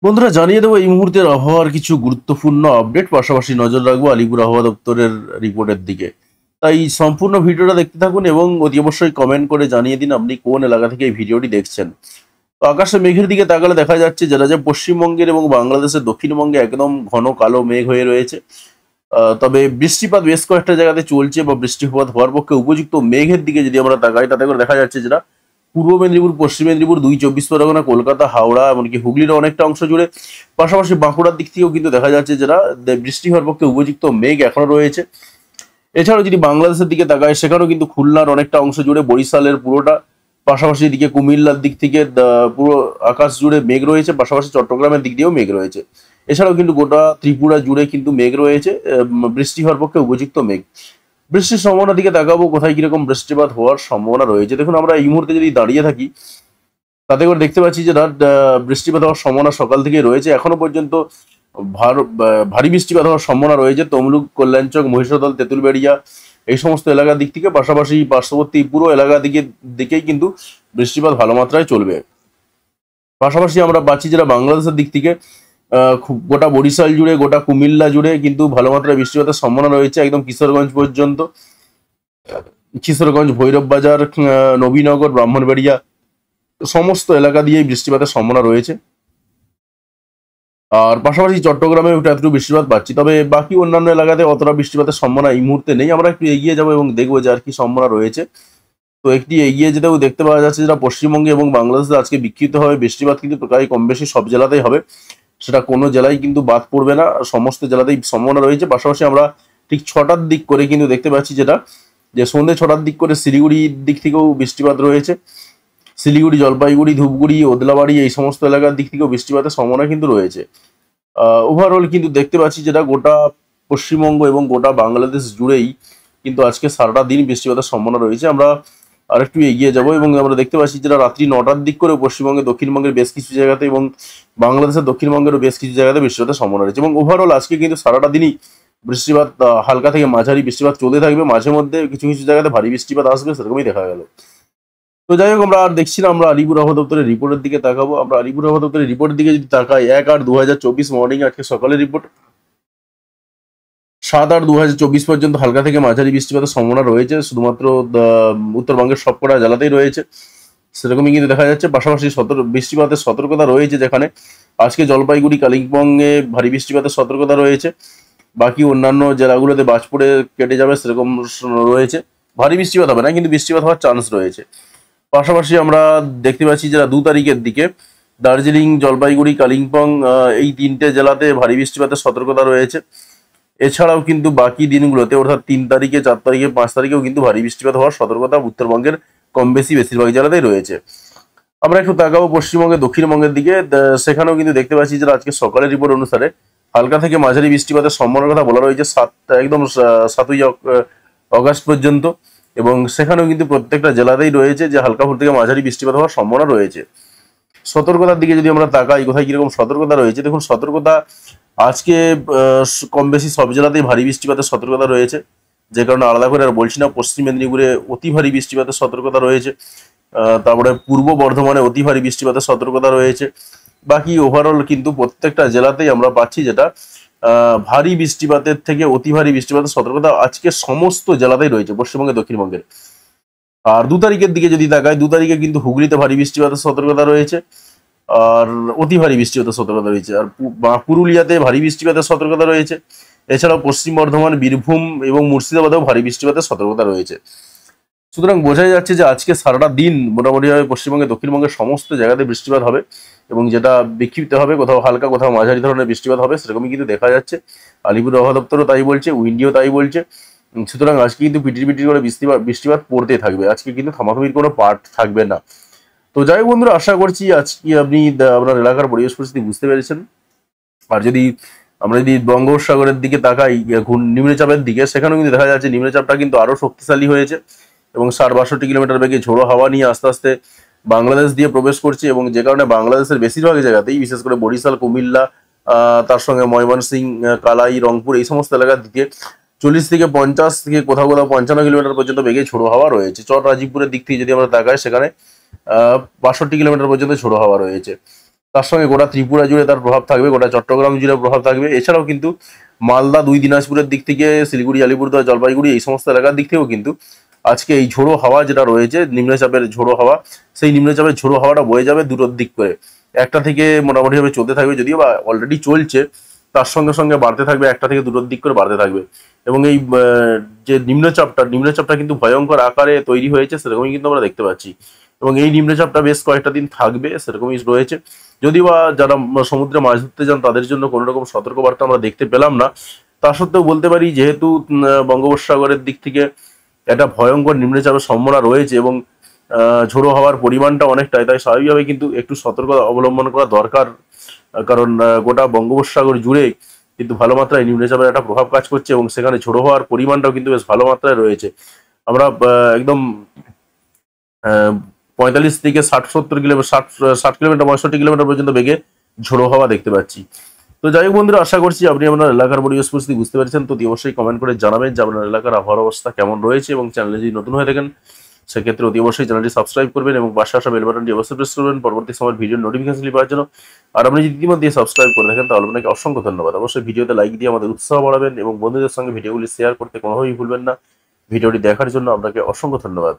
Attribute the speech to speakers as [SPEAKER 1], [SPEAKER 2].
[SPEAKER 1] বন্ধুরা জানিয়ে দেবো এই মুহূর্তের আবহাওয়ার কিছু গুরুত্বপূর্ণ আপডেট, পাশাপাশি নজর রাখবো আলিপুর আবহাওয়া দপ্তরের রিপোর্টের দিকে। তাই সম্পূর্ণ ভিডিওটা দেখতে থাকুন এবং অতি অবশ্যই কমেন্ট করে জানিয়ে দিন আপনি কোন এলাকা থেকে এই ভিডিওটি দেখছেন। তো আকাশে মেঘের দিকে তাকালে দেখা যাচ্ছে যেটা যে পশ্চিমবঙ্গের এবং বাংলাদেশের দক্ষিণবঙ্গে একদম ঘন কালো মেঘ হয়ে রয়েছে। তবে বৃষ্টিপাত বেশ কয়েকটা জায়গাতে চলছে বা বৃষ্টিপাত হওয়ার পক্ষে উপযুক্ত মেঘের দিকে যদি আমরা তাকাই তাতে করে দেখা যাচ্ছে যেটা পূর্ব মেদিনীপুর, পশ্চিম মেদিনীপুর, ২ চব্বিশ পরগনা, কলকাতা, হাওড়া, এমনকি হুগলির অনেকটা অংশ জুড়ে, পাশাপাশি বাঁকুড়ার দিক থেকেও কিন্তু দেখা যাচ্ছে যেটা বৃষ্টি হওয়ার পক্ষে উপযুক্ত মেঘ এখনো রয়েছে। এছাড়াও যদি বাংলাদেশের দিকে তাকায় সেখানেও কিন্তু খুলনার অনেকটা অংশ জুড়ে, বরিশালের পুরোটা, পাশাপাশি এদিকে কুমিল্লার দিক থেকে পুরো আকাশ জুড়ে মেঘ রয়েছে, পাশাপাশি চট্টগ্রামের দিক দিয়েও মেঘ রয়েছে। এছাড়াও কিন্তু গোটা ত্রিপুরা জুড়ে কিন্তু মেঘ রয়েছে, বৃষ্টি হওয়ার পক্ষে উপযুক্ত মেঘ। বৃষ্টির সম্ভাবনার দিকে তাকাবো, কোথায় কিরকম বৃষ্টিপাত হওয়ার সম্ভাবনা রয়েছে। দেখুন, আমরা এই মুহূর্তে যদি দাঁড়িয়ে থাকি তাতে করে দেখতে পাচ্ছি যে রাত বৃষ্টিপাত হওয়ার সম্ভাবনা সকাল থেকেই রয়েছে। এখনো পর্যন্ত ভারী বৃষ্টিপাত হওয়ার সম্ভাবনা রয়েছে তমলুক, কল্যাণচক, মহিষাদল, তেঁতুলবেড়িয়া এই সমস্ত এলাকার দিক থেকে, পাশাপাশি পার্শ্ববর্তী পুরো এলাকা দিকেই কিন্তু বৃষ্টিপাত ভালো মাত্রায় চলবে। পাশাপাশি আমরা পাচ্ছি যেটা বাংলাদেশের দিক থেকে খুব গোটা বরিশাল জুড়ে, গোটা কুমিল্লা জুড়ে কিন্তু ভালো মাত্রায় বৃষ্টিপাতের সম্ভাবনা রয়েছে, একদম কিশোরগঞ্জ পর্যন্ত। কিশোরগঞ্জ, ভৈরব বাজার, নবীনগর, ব্রাহ্মণবাড়িয়া সমস্ত এলাকা দিয়েই বৃষ্টিপাতের সম্ভাবনা রয়েছে। আর পাশাপাশি চট্টগ্রামে একটু বৃষ্টিপাত পাচ্ছি, তবে বাকি অন্যান্য এলাকাতে অতটা বৃষ্টিপাতের সম্ভাবনা এই মুহূর্তে নেই। আমরা একটু এগিয়ে যাবো এবং দেখবো যে আর কি সম্ভাবনা রয়েছে। তো একটি এগিয়ে যেতেও দেখতে পাওয়া যাচ্ছে যেটা পশ্চিমবঙ্গে এবং বাংলাদেশে আজকে বিক্ষিপ্তভাবে বৃষ্টিপাত কিন্তু প্রায় কম বেশি সব জেলাতেই হবে, সেটা কোনো জেলায় কিন্তু বাদ পড়বে না, সমস্ত জেলাতেই সম্ভাবনা রয়েছে। পাশাপাশি আমরা ঠিক 6টার দিক করে কিন্তু দেখতে পাচ্ছি যেটা যে সন্ধ্যে 6টার দিক করে শিলিগুড়ির দিক থেকেও বৃষ্টিপাত রয়েছে। শিলিগুড়ি, জলপাইগুড়ি, ধূপগুড়ি, ওদলাবাড়ি এই সমস্ত এলাকার দিক থেকেও বৃষ্টিপাতের সম্ভাবনা কিন্তু রয়েছে। ওভারঅল কিন্তু দেখতে পাচ্ছি যেটা গোটা পশ্চিমবঙ্গ এবং গোটা বাংলাদেশ জুড়েই কিন্তু আজকে সারাটা দিন বৃষ্টিপাতের সম্ভাবনা রয়েছে। আমরা আরেকটু এগিয়ে যাব এবং আমরা দেখতে পাচ্ছি যেটা রাত্রি 9টার দিক করে পশ্চিমবঙ্গে, দক্ষিণবঙ্গের বেশ কিছু জায়গাতে এবং বাংলাদেশের দক্ষিণবঙ্গেরও বেশ কিছু জায়গাতে বৃষ্টিপাতের সম্ভাবনা রয়েছে। এবং ওভারঅল আজকে কিন্তু সারাটা দিনই বৃষ্টিপাত, হালকা থেকে মাঝারি বৃষ্টিপাত চলতে থাকবে, মাঝে মধ্যে কিছু কিছু জায়গাতে ভারী বৃষ্টিপাত আসবে, সেরকমই দেখা গেল। তো যাই হোক, আমরা আর দেখছি না, আমরা আলিপুর আবহাওয়া দপ্তরের রিপোর্টের দিকে তাকাবো। আমরা আলিপুর আবহাওয়া দপ্তরের রিপোর্টের দিকে যদি তাকাই, 1/8/2024 মর্নিং আজকে সকালের রিপোর্ট, 7/8/2024 পর্যন্ত হালকা থেকে মাঝারি বৃষ্টিপাতের সম্ভাবনা রয়েছে, শুধুমাত্র উত্তরবঙ্গের সবকটা জেলাতেই রয়েছে, সেরকমই কিন্তু দেখা যাচ্ছে। পাশাপাশি বৃষ্টিপাতের সতর্কতা রয়েছে, যেখানে আজকে জলপাইগুড়ি, কালিম্পংয়ে ভারী বৃষ্টিপাতের সতর্কতা রয়েছে। বাকি অন্যান্য জেলাগুলোতে বাজ পড়ে কেটে যাবে সেরকম রয়েছে। ভারী বৃষ্টিপাত হবে না, কিন্তু বৃষ্টিপাত হওয়ার চান্স রয়েছে। পাশাপাশি আমরা দেখতে পাচ্ছি যারা 2 তারিখের দিকে দার্জিলিং, জলপাইগুড়ি, কালিম্পং এই 3টে জেলাতে ভারী বৃষ্টিপাতের সতর্কতা রয়েছে। এছাড়াও কিন্তু বাকি দিনগুলোতে অর্থাৎ 3 তারিখে, 4 তারিখে, 5 তারিখেও কিন্তু ভারী বৃষ্টিপাত হওয়ার সতর্কতা উত্তরবঙ্গের কম বেশি বেশিরভাগ জেলাতেই রয়েছে। আমরা একটু তাকাবো পশ্চিমবঙ্গের, দক্ষিণবঙ্গের দিকে। সেখানেও কিন্তু দেখতে পাচ্ছি যে আজকে সকালের রিপোর্ট অনুসারে হালকা থেকে মাঝারি বৃষ্টিপাতের সম্ভাবনার কথা বলা রয়েছে 7 আগস্ট পর্যন্ত। এবং সেখানেও কিন্তু প্রত্যেকটা জেলাতেই রয়েছে যে হালকা থেকে মাঝারি বৃষ্টিপাত হওয়ার সম্ভাবনা রয়েছে। সতর্কতার দিকে যদি আমরা তাকাই, কোথায় কিরকম সতর্কতা রয়েছে, দেখুন সতর্কতা আজকে কম বেশি সব জেলাতেই ভারী বৃষ্টিপাতের সতর্কতা রয়েছে, যে কারণে আলাদা করে আর বলছি না। পশ্চিম মেদিনীপুরে অতি ভারী বৃষ্টিপাতের সতর্কতা রয়েছে, তারপরে পূর্ব বর্ধমানে অতি ভারী বৃষ্টিপাতের সতর্কতা রয়েছে। বাকি ওভারঅল কিন্তু প্রত্যেকটা জেলাতেই আমরা পাচ্ছি যেটা ভারী বৃষ্টিপাতের থেকে অতি ভারী বৃষ্টিপাতের সতর্কতা আজকে সমস্ত জেলাতেই রয়েছে পশ্চিমবঙ্গে, দক্ষিণবঙ্গের। আর 2 তারিখের দিকে যদি তাকাই, 2 তারিখে কিন্তু হুগলিতে ভারী বৃষ্টিপাতের সতর্কতা রয়েছে, আর অতি ভারী বৃষ্টিপাতের সতর্কতা রয়েছে। আর পুরুলিয়াতে ভারী বৃষ্টিপাতের সতর্কতা রয়েছে। এছাড়াও পশ্চিম বর্ধমান, বীরভূম এবং মুর্শিদাবাদেও ভারী বৃষ্টিপাতের সতর্কতা রয়েছে। সুতরাং বোঝাই যাচ্ছে যে আজকে সারাটা দিন মোটামুটিভাবে পশ্চিমবঙ্গে, দক্ষিণবঙ্গের সমস্ত জায়গাতে বৃষ্টিপাত হবে, এবং যেটা বিক্ষিপ্ত হবে, কোথাও হালকা কোথাও মাঝারি ধরনের বৃষ্টিপাত হবে, সেরকমই কিন্তু দেখা যাচ্ছে। আলিপুর আবহাওয়া দপ্তরও তাই বলছে, উইন্ডিও তাই বলছে। সুতরাং আজকে কিন্তু পিটির পিটির করে বৃষ্টিপাত পড়তে থাকবে, আজকে কিন্তু থামাথামির কোনো পার্ট থাকবে না। তো যাই হোক বন্ধুরা, আশা করছি আজকে আপনি আপনার এলাকার পরিবেশ পরিস্থিতি বুঝতে পেরেছেন। আর যদি আমরা যদি বঙ্গোপসাগরের দিকে তাকাই, নিম্নচাপের দিকে, সেখানেও কিন্তু দেখা যাচ্ছে নিম্নচাপটা কিন্তু আরো শক্তিশালী হয়েছে, এবং 60-62 কিলোমিটার বেগে ঝোড়ো হাওয়া নিয়ে আস্তে আস্তে বাংলাদেশ দিয়ে প্রবেশ করছে, এবং যে কারণে বাংলাদেশের বেশিরভাগ জায়গাতেই, বিশেষ করে বরিশাল, কুমিল্লা, তার সঙ্গে ময়মনসিংহ, কালাই, রংপুর এই সমস্ত এলাকার দিকে 40 থেকে 50 থেকে কোথাও কোথাও 55 কিলোমিটার পর্যন্ত বেগে ঝোড়ো হাওয়া রয়েছে। রাজীবপুরের দিক থেকে যদি আমরা তাকাই, সেখানে 62 কিলোমিটার পর্যন্ত ঝোড়ো হাওয়া রয়েছে। তার সঙ্গে গোটা ত্রিপুরা জুড়ে তার প্রভাব থাকবে, গোটা চট্টগ্রাম জুড়ে প্রভাব থাকবে। এছাড়াও কিন্তু মালদা, দুই দিনাজপুরের দিক থেকে শিলিগুড়ি, আলিপুরদুয়ার, জলপাইগুড়ি এই সমস্ত এলাকার দিক থেকেও কিন্তু আজকে এই ঝোড়ো হাওয়া যেটা রয়েছে, নিম্নচাপের ঝোড়ো হাওয়া, সেই নিম্নচাপের ঝোড়ো হাওয়াটা বয়ে যাবে দুটোর দিক করে। একটা থেকে মোটামুটিভাবে চলতে থাকবে, যদিও বা অলরেডি চলছে, তার সঙ্গে সঙ্গে বাড়তে থাকবে, একটা থেকে দুটোর দিক করে বাড়তে থাকবে। এবং এই যে নিম্নচাপটা কিন্তু ভয়ঙ্কর আকারে তৈরি হয়েছে, সেরকমই কিন্তু আমরা দেখতে পাচ্ছি। এবং এই নিম্নচাপটা বেশ কয়েকটা দিন থাকবে, সেরকমই রয়েছে। যদিও বা যারা সমুদ্রে মাছ ধরতে যান তাদের জন্য কোনো রকম সতর্কবার্তা আমরা দেখতে পেলাম না, তা সত্ত্বেও বলতে পারি যেহেতু বঙ্গোপসাগরের দিক থেকে একটা ভয়ঙ্কর নিম্নচাপের সম্ভাবনা রয়েছে এবং ঝোড়ো হওয়ার পরিমাণটা অনেকটাই, তাই স্বাভাবিকভাবে কিন্তু একটু সতর্কতা অবলম্বন করা দরকার। কারণ গোটা বঙ্গোপসাগর জুড়ে কিন্তু ভালো মাত্রায় নিম্নচাপের একটা প্রভাব কাজ করছে এবং সেখানে ঝোড়ো হওয়ার পরিমাণটাও কিন্তু বেশ ভালো মাত্রায় রয়েছে। আমরা একদম 45 থেকে 60-70 কিলোমিটার, 60 কিলোমিটার 65 কিলোমিটার পর্যন্ত বেগে ঝোড়ো হাওয়া দেখতে পাচ্ছি। তো যাই হোক বন্ধুরা, আশা করছি আপনি আপনার এলাকার পরিবেশ পরিস্থিতি বুঝতে পেরেছেন। তো অবশ্যই কমেন্ট করে জানাবেন যে আপনার এলাকার আবহাওয়ার অবস্থা কেমন রয়েছে, এবং চ্যানেলে যদি নতুন হয়ে থাকেন সেক্ষেত্রে অতি অবশ্যই চ্যানেলটি সাবস্ক্রাইব করবেন এবং পাশে আসা বেল বাটনটি অবশ্যই প্রেস করবেন পরবর্তী সময়ের ভিডিও নোটিফিকেশন পাওয়ার জন্য। আর আপনি যদি ইতিমধ্যে সাবস্ক্রাইব করে থাকেন তাহলে আপনাকে অসংখ্য ধন্যবাদ। অবশ্যই ভিডিওতে লাইক দিয়ে আমাদের উৎসাহ বাড়াবেন এবং বন্ধুদের সঙ্গে ভিডিওগুলি শেয়ার করতে কোনোভাবেই ভুলবেন না। ভিডিওটি দেখার জন্য আপনাকে অসংখ্য ধন্যবাদ।